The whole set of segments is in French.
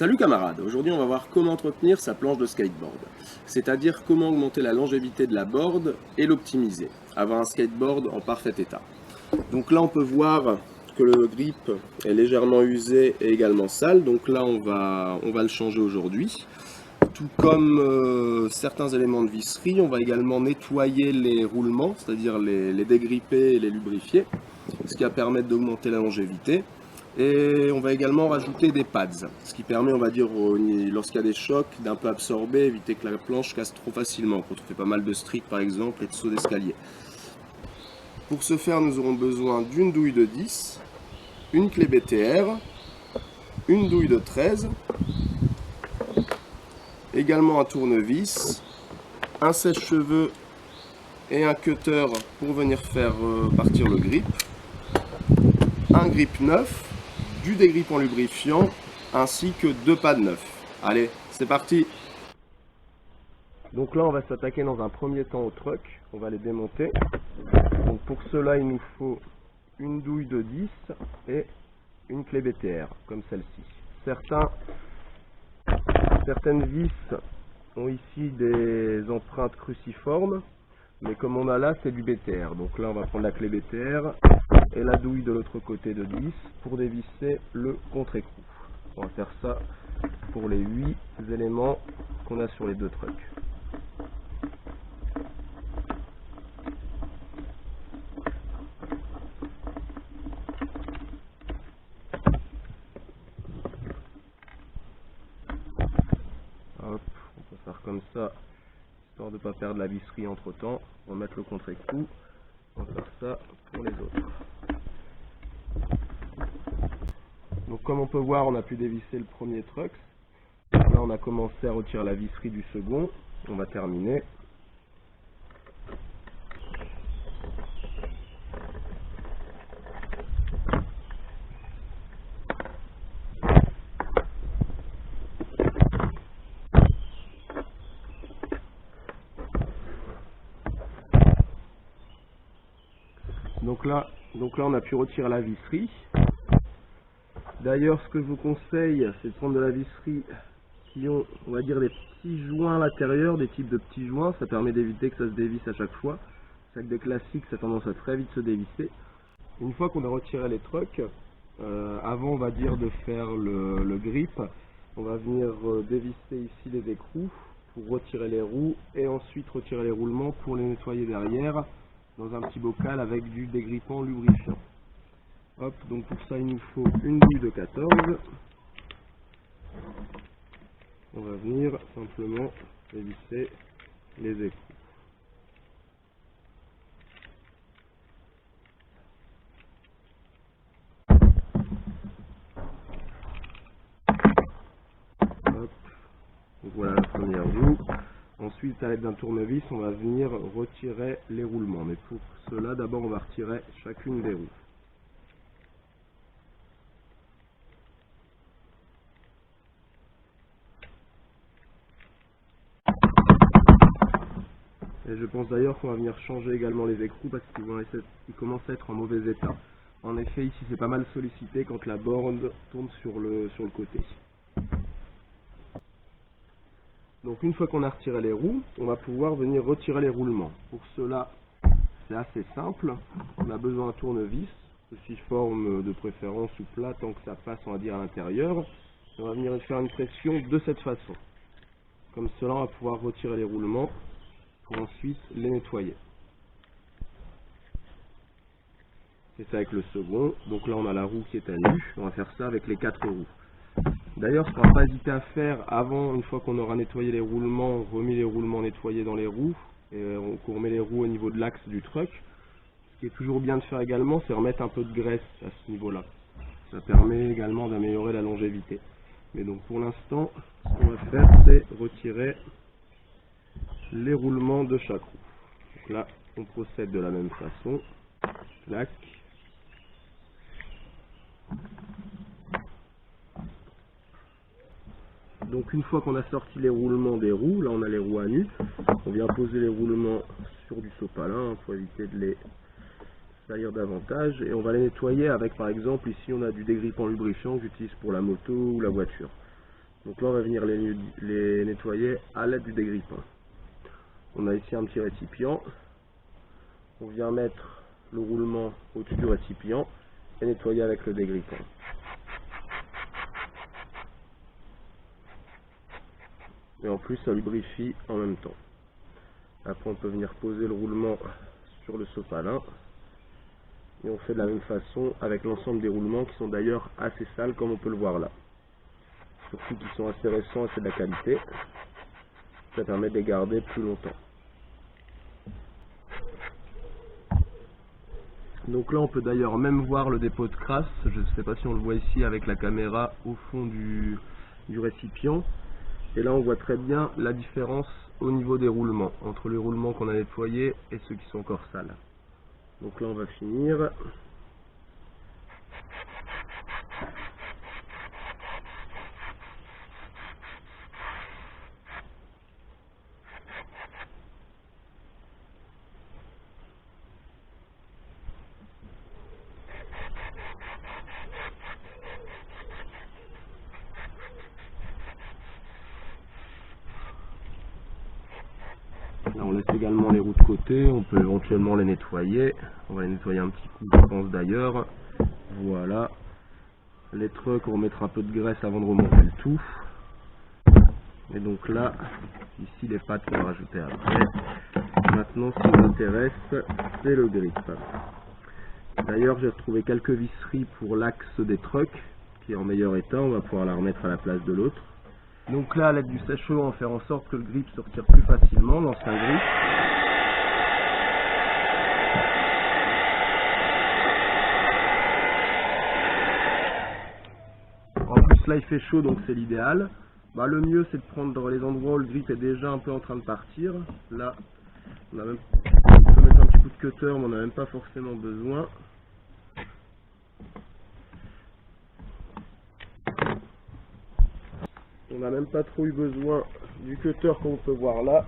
Salut camarades, aujourd'hui on va voir comment entretenir sa planche de skateboard, c'est-à-dire comment augmenter la longévité de la board et l'optimiser, avoir un skateboard en parfait état. Donc là on peut voir que le grip est légèrement usé et également sale, donc là on va le changer aujourd'hui. Tout comme certains éléments de visserie, on va également nettoyer les roulements, c'est-à-dire les dégripper et les lubrifier, ce qui va permettre d'augmenter la longévité. Et on va également rajouter des pads, ce qui permet, on va dire, lorsqu'il y a des chocs, d'un peu absorber, éviter que la planche casse trop facilement, quand on fait pas mal de street par exemple et de sauts d'escalier. Pour ce faire, nous aurons besoin d'une douille de 10, une clé BTR, une douille de 13, également un tournevis, un sèche-cheveux et un cutter pour venir faire partir le grip, un grip neuf, du dégrippant lubrifiant ainsi que 2 pads neufs. Allez, c'est parti! Donc là on va s'attaquer dans un premier temps au truck, on va les démonter. Donc pour cela il nous faut une douille de 10 et une clé BTR comme celle-ci. Certaines vis ont ici des empreintes cruciformes, mais comme on a là c'est du BTR. Donc là on va prendre la clé BTR et la douille de l'autre côté de 10 pour dévisser le contre-écrou. On va faire ça pour les 8 éléments qu'on a sur les deux trucks. Hop, on peut faire comme ça, histoire de ne pas perdre la visserie entre temps. On va mettre le contre-écrou. On va faire ça pour les autres. Donc comme on peut voir, on a pu dévisser le premier truck. Là on a commencé à retirer la visserie du second. On va terminer. Donc là on a pu retirer la visserie. D'ailleurs ce que je vous conseille c'est de prendre de la visserie qui ont, on va dire, des petits joints à l'intérieur, des types de petits joints, ça permet d'éviter que ça se dévisse à chaque fois. C'est que des classiques ça a tendance à très vite se dévisser. Une fois qu'on a retiré les trucks, avant on va dire de faire le grip, on va venir dévisser ici les écrous pour retirer les roues et ensuite retirer les roulements pour les nettoyer derrière dans un petit bocal avec du dégrippant lubrifiant. Hop, donc pour ça il nous faut une douille de 14. On va venir simplement dévisser les écrous. Hop, donc voilà la première roue. Ensuite, à l'aide d'un tournevis, on va venir retirer les roulements. Mais pour cela, d'abord, on va retirer chacune des roues. Et je pense d'ailleurs qu'on va venir changer également les écrous parce qu'ils commencent à être en mauvais état. En effet, ici, c'est pas mal sollicité quand la borne tourne sur le côté. Donc une fois qu'on a retiré les roues, on va pouvoir venir retirer les roulements. Pour cela, c'est assez simple. On a besoin d'un tournevis, cruciforme de préférence ou plat, tant que ça passe, on va dire, à l'intérieur. On va venir faire une pression de cette façon. Comme cela, on va pouvoir retirer les roulements pour ensuite les nettoyer. C'est ça avec le second. Donc là, on a la roue qui est à nu. On va faire ça avec les 4 roues. D'ailleurs, ce qu'on ne va pas hésiter à faire avant, une fois qu'on aura nettoyé les roulements, remis les roulements nettoyés dans les roues, et qu'on remet les roues au niveau de l'axe du truck, ce qui est toujours bien de faire également, c'est remettre un peu de graisse à ce niveau-là. Ça permet également d'améliorer la longévité. Mais donc pour l'instant, ce qu'on va faire, c'est retirer les roulements de chaque roue. Donc là, on procède de la même façon. Clac. Donc une fois qu'on a sorti les roulements des roues, là on a les roues à nu, on vient poser les roulements sur du sopalin pour éviter de les salir davantage, et on va les nettoyer avec, par exemple, ici on a du dégrippant lubrifiant que j'utilise pour la moto ou la voiture. Donc là on va venir les nettoyer à l'aide du dégrippant. On a ici un petit récipient, on vient mettre le roulement au-dessus du récipient et nettoyer avec le dégrippant. Et en plus ça lubrifie en même temps. Après on peut venir poser le roulement sur le sopalin. Et on fait de la même façon avec l'ensemble des roulements qui sont d'ailleurs assez sales comme on peut le voir là. Surtout qu'ils sont assez récents et c'est de la qualité. Ça permet de les garder plus longtemps. Donc là on peut d'ailleurs même voir le dépôt de crasse. Je ne sais pas si on le voit ici avec la caméra au fond du récipient. Et là on voit très bien la différence au niveau des roulements, entre les roulements qu'on a nettoyés et ceux qui sont encore sales. Donc là on va finir. Là, on laisse également les roues de côté, on peut éventuellement les nettoyer. On va les nettoyer un petit coup, je pense d'ailleurs. Voilà. Les trucks, on va mettre un peu de graisse avant de remonter le tout. Et donc là, ici les pattes qu'on va rajouter après. Maintenant, ce qui nous intéresse, c'est le grip. D'ailleurs, j'ai retrouvé quelques visseries pour l'axe des trucks, qui est en meilleur état. On va pouvoir la remettre à la place de l'autre. Donc là, à l'aide du sèche-cheveux, on va faire en sorte que le grip se retire plus facilement, l'ancien grip. En plus là il fait chaud donc c'est l'idéal. Le mieux c'est de prendre les endroits où le grip est déjà un peu en train de partir. Là on peut mettre un petit coup de cutter mais on n'a même pas forcément besoin. On n'a même pas trop eu besoin du cutter comme on peut voir là.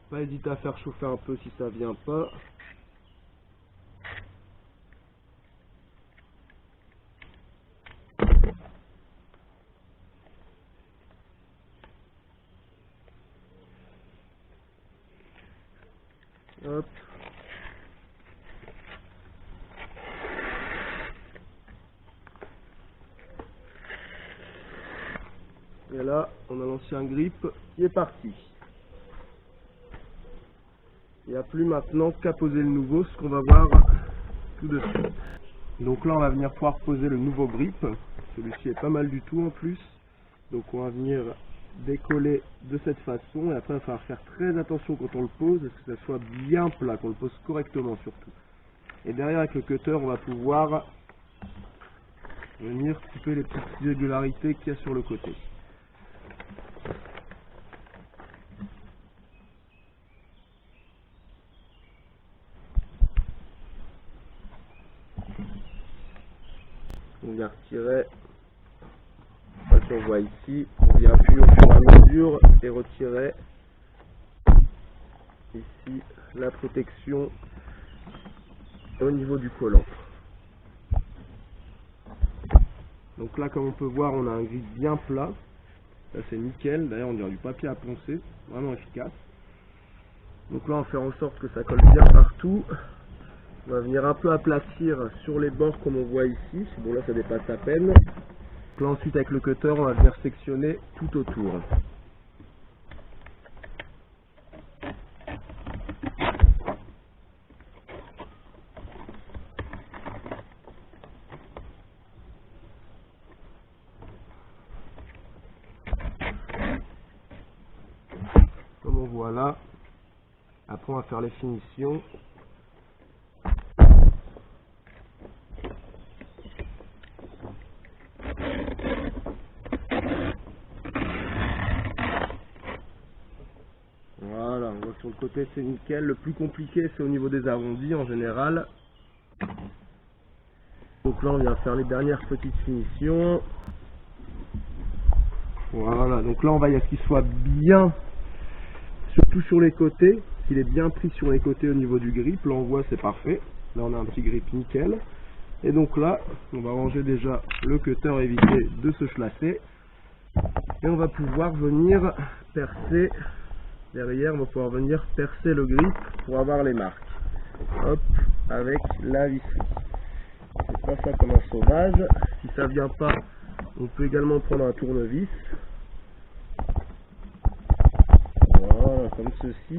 Pas hésiter à faire chauffer un peu si ça vient pas. Hop. Et là, on a l'ancien grip qui est parti. Il n'y a plus maintenant qu'à poser le nouveau, ce qu'on va voir tout de suite. Donc là, on va venir pouvoir poser le nouveau grip. Celui-ci est pas mal du tout en plus. Donc on va venir décoller de cette façon. Et après, il va falloir faire très attention quand on le pose, à ce que ça soit bien plat, qu'on le pose correctement surtout. Et derrière, avec le cutter, on va pouvoir venir couper les petites irrégularités qu'il y a sur le côté. On vient retirer, on voit ici, on vient appuyer au fur et à mesure et retirer ici la protection au niveau du collant. Donc là, comme on peut voir, on a un grip bien plat. Là c'est nickel, d'ailleurs on dirait du papier à poncer, vraiment efficace. Donc là on va faire en sorte que ça colle bien partout. On va venir un peu aplatir sur les bords comme on voit ici. Bon là ça dépasse à peine. Donc là ensuite avec le cutter on va venir sectionner tout autour. Comme on voit là. Après on va faire les finitions. Voilà, on voit que sur le côté c'est nickel. Le plus compliqué c'est au niveau des arrondis en général. Donc Donc là on vient faire les dernières petites finitions. Voilà, donc là on va y à ce qu'il soit bien, surtout sur les côtés, qu'il est bien pris sur les côtés au niveau du grip. Là on voit c'est parfait, là on a un petit grip nickel. Et donc là on va ranger déjà le cutter, éviter de se chlasser. Et on va pouvoir venir percer, derrière on va pouvoir venir percer le grip pour avoir les marques. Hop, avec la visserie. C'est pas ça comme un sauvage. Si ça vient pas, on peut également prendre un tournevis. Voilà, comme ceci.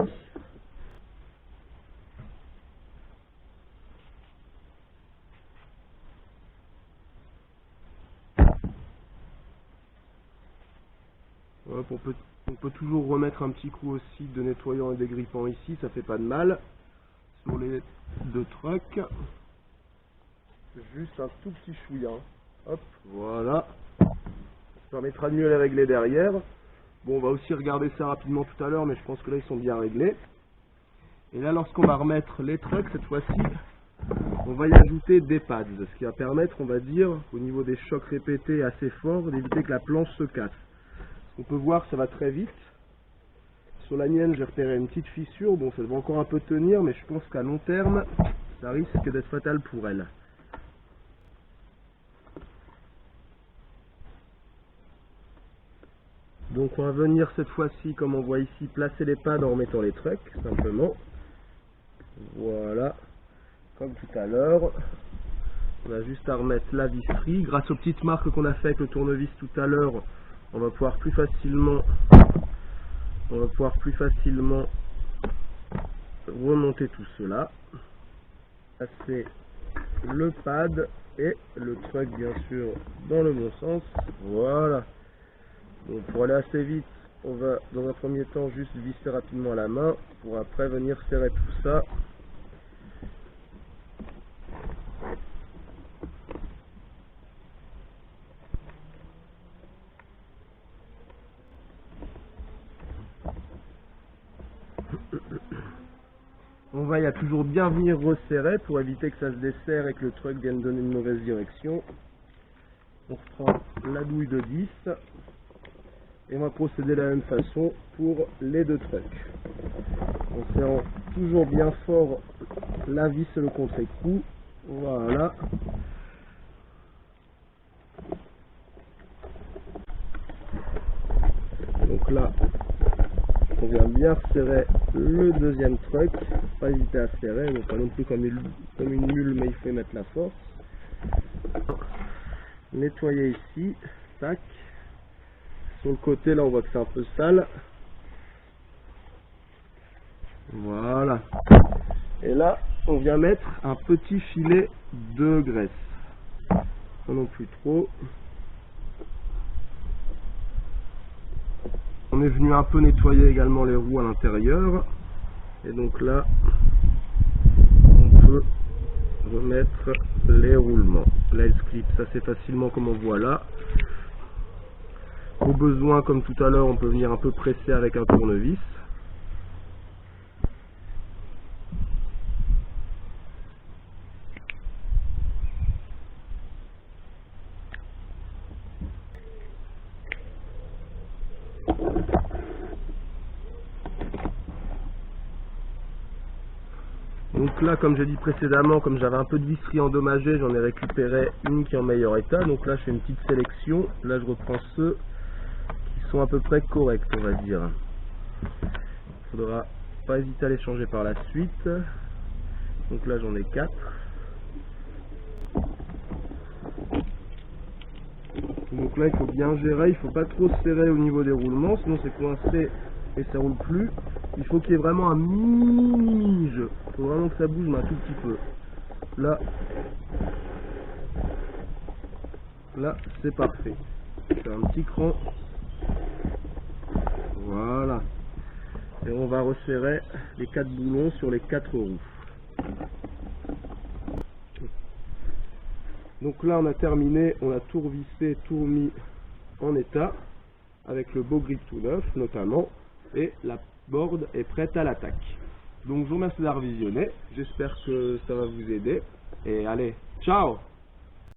Hop, on peut toujours remettre un petit coup aussi de nettoyant et dégrippant ici, ça fait pas de mal. Sur les deux trucks. Juste un tout petit chouïa. Hop, voilà. Ça permettra de mieux les régler derrière. Bon, on va aussi regarder ça rapidement tout à l'heure, mais je pense que là ils sont bien réglés. Et là, lorsqu'on va remettre les trucks, cette fois-ci, on va y ajouter des pads, ce qui va permettre, on va dire, au niveau des chocs répétés assez forts, d'éviter que la planche se casse. On peut voir, ça va très vite. Sur la mienne, j'ai repéré une petite fissure. Bon, ça va encore un peu tenir, mais je pense qu'à long terme, ça risque d'être fatal pour elle. Donc on va venir cette fois-ci, comme on voit ici, placer les pads en remettant les trucks, simplement. Voilà, comme tout à l'heure. On a juste à remettre la visserie. Grâce aux petites marques qu'on a fait avec le tournevis tout à l'heure, on va pouvoir plus facilement remonter tout cela. Passer le pad et le truck bien sûr dans le bon sens. Voilà. Donc pour aller assez vite, on va dans un premier temps juste visser rapidement à la main pour après venir serrer tout ça. On va y a toujours bien venir resserrer pour éviter que ça se desserre et que le truck vienne donner une mauvaise direction. On reprend la douille de 10 et on va procéder de la même façon pour les deux trucks. En serrant toujours bien fort la vis et le contre-écrou. Voilà. Donc là, on vient bien serrer le deuxième truck, pas hésiter à serrer, donc pas non plus comme une mule, mais il faut mettre la force. Nettoyer ici, tac. Sur le côté là on voit que c'est un peu sale. Voilà. Et là on vient mettre un petit filet de graisse. Pas non plus trop. On est venu un peu nettoyer également les roues à l'intérieur. Et donc là, on peut remettre les roulements. Là, elle clip, ça c'est facilement comme on voit là. Au besoin, comme tout à l'heure, on peut venir un peu presser avec un tournevis. Donc là, comme j'ai dit précédemment, comme j'avais un peu de visserie endommagée, j'en ai récupéré une qui est en meilleur état. Donc là, je fais une petite sélection. Là, je reprends ceux qui sont à peu près corrects, on va dire. Il faudra pas hésiter à les changer par la suite. Donc là, j'en ai 4. Donc là, il faut bien gérer. Il faut pas trop serrer au niveau des roulements, sinon c'est coincé et ça roule plus. Il faut qu'il y ait vraiment un mini jeu. Il faut vraiment que ça bouge, mais un tout petit peu. Là c'est parfait. Je fais un petit cran. Voilà. Et on va resserrer les 4 boulons sur les 4 roues. Donc là on a terminé, on a tout revissé, tout remis en état, avec le beau grip tout neuf notamment, et la board est prête à l'attaque. Donc je vous remercie d'avoir visionné, j'espère que ça va vous aider, et allez, ciao!